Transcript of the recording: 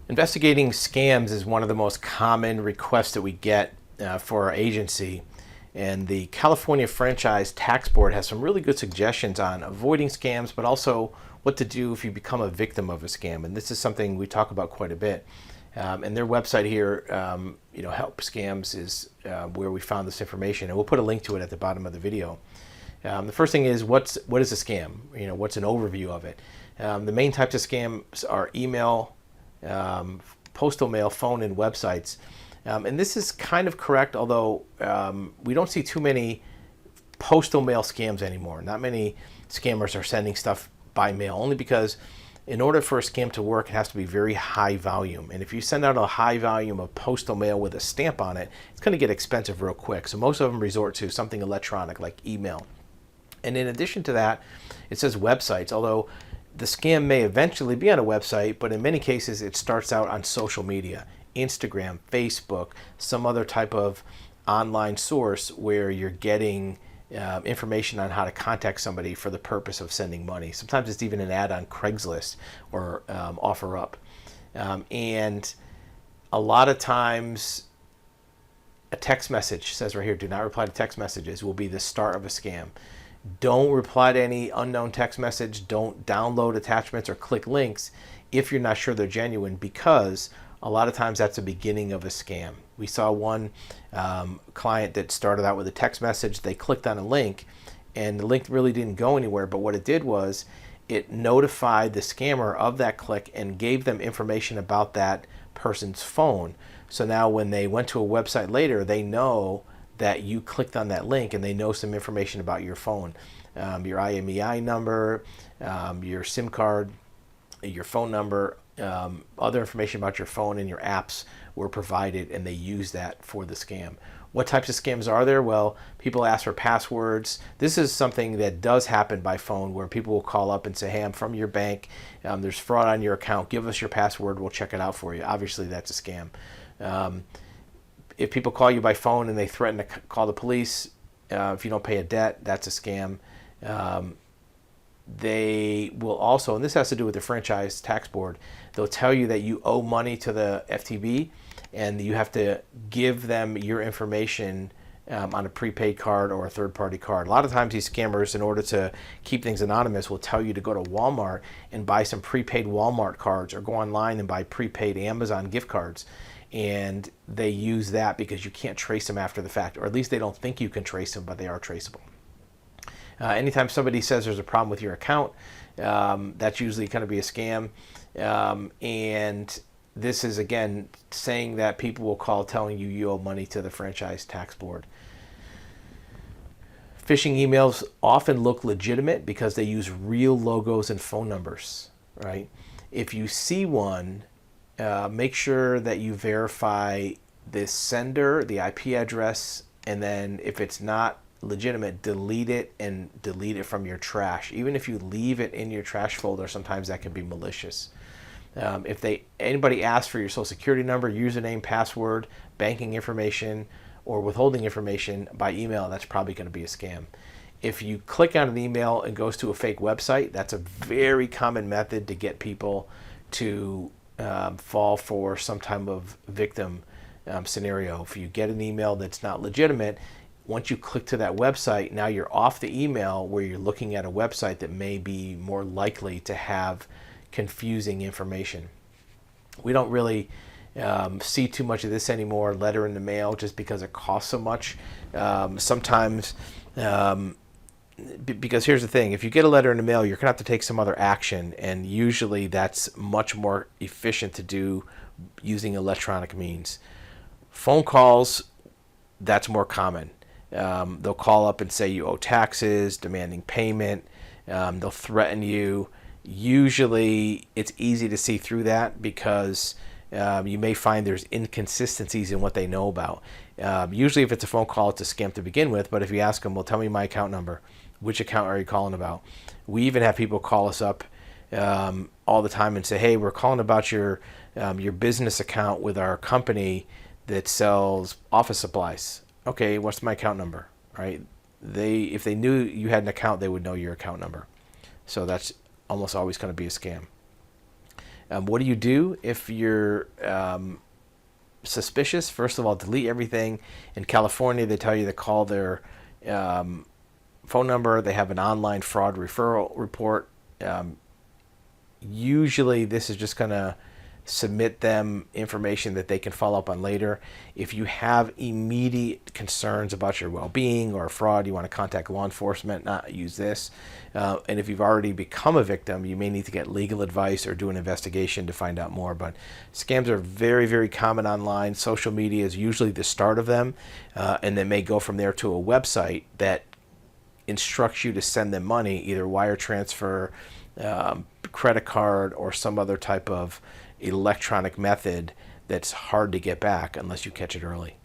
Investigating scams is one of the most common requests that we get for our agency. And the California Franchise Tax Board has some really good suggestions on avoiding scams, but also what to do if you become a victim of a scam. And this is something we talk about quite a bit. And their website here, Help Scams, is where we found this information. And we'll put a link to it at the bottom of the video. The first thing is, what is a scam? What's an overview of it? The main types of scams are email, postal mail, phone, and websites. And this is kind of correct, although we don't see too many postal mail scams anymore. Not many scammers are sending stuff by mail, only because in order for a scam to work, it has to be very high volume. And if you send out a high volume of postal mail with a stamp on it, it's going to get expensive real quick. So most of them resort to something electronic like email. And in addition to that, it says websites, although the scam may eventually be on a website, but in many cases it starts out on social media, Instagram, Facebook, some other type of online source where you're getting information on how to contact somebody for the purpose of sending money. Sometimes it's even an ad on Craigslist or OfferUp. And a lot of times a text message, says right here, do not reply to text messages, will be the start of a scam. Don't reply to any unknown text message. Don't download attachments or click links if you're not sure they're genuine, because a lot of times that's the beginning of a scam. We saw one client that started out with a text message. They clicked on a link and the link really didn't go anywhere, but what it did was it notified the scammer of that click and gave them information about that person's phone. So now when they went to a website later, they know that you clicked on that link and they know some information about your phone, your IMEI number, your SIM card, your phone number, other information about your phone and your apps were provided, and they use that for the scam. What types of scams are there? Well, people ask for passwords. This is something that does happen by phone, where people will call up and say, hey, I'm from your bank. There's fraud on your account. Give us your password. We'll check it out for you. Obviously, that's a scam. If people call you by phone and they threaten to call the police if you don't pay a debt, that's a scam. They will also, and this has to do with the Franchise Tax Board, they'll tell you that you owe money to the FTB and you have to give them your information on a prepaid card or a third-party card. A lot of times these scammers, in order to keep things anonymous, will tell you to go to Walmart and buy some prepaid Walmart cards, or go online and buy prepaid Amazon gift cards. And they use that because you can't trace them after the fact, or at least they don't think you can trace them, but they are traceable. Anytime somebody says there's a problem with your account, that's usually going to be a scam. And this is, again, saying that people will call telling you you owe money to the Franchise Tax Board. Phishing emails often look legitimate because they use real logos and phone numbers, right? If you see one, make sure that you verify the sender, the IP address, and then if it's not legitimate, delete it and delete it from your trash. Even if you leave it in your trash folder, sometimes that can be malicious. If anybody asks for your social security number, username, password, banking information, or withholding information by email, that's probably going to be a scam. If you click on an email and goes to a fake website, that's a very common method to get people to fall for some type of victim scenario. If you get an email that's not legitimate, once you click to that website, now you're off the email where you're looking at a website that may be more likely to have confusing information. We don't really see too much of this anymore, letter in the mail, just because it costs so much. Sometimes, because here's the thing, if you get a letter in the mail, you're going to have to take some other action, and usually that's much more efficient to do using electronic means. Phone calls, that's more common. They'll call up and say you owe taxes, demanding payment. They'll threaten you. Usually it's easy to see through that because you may find there's inconsistencies in what they know about. Usually if it's a phone call, it's a scam to begin with, but if you ask them, well, tell me my account number. Which account are you calling about? We even have people call us up all the time and say, hey, we're calling about your business account with our company that sells office supplies. Okay, what's my account number, right? If they knew you had an account, they would know your account number. So that's almost always going to be a scam. What do you do if you're suspicious? First of all, delete everything. In California, they tell you to call their phone number. They have an online fraud referral report. Usually this is just going to submit them information that they can follow up on later. If you have immediate concerns about your well-being or fraud, you want to contact law enforcement, not use this. And if you've already become a victim, you may need to get legal advice or do an investigation to find out more. But scams are very, very common online. Social media is usually the start of them, and they may go from there to a website that instructs you to send them money, either wire transfer, credit card, or some other type of electronic method that's hard to get back unless you catch it early.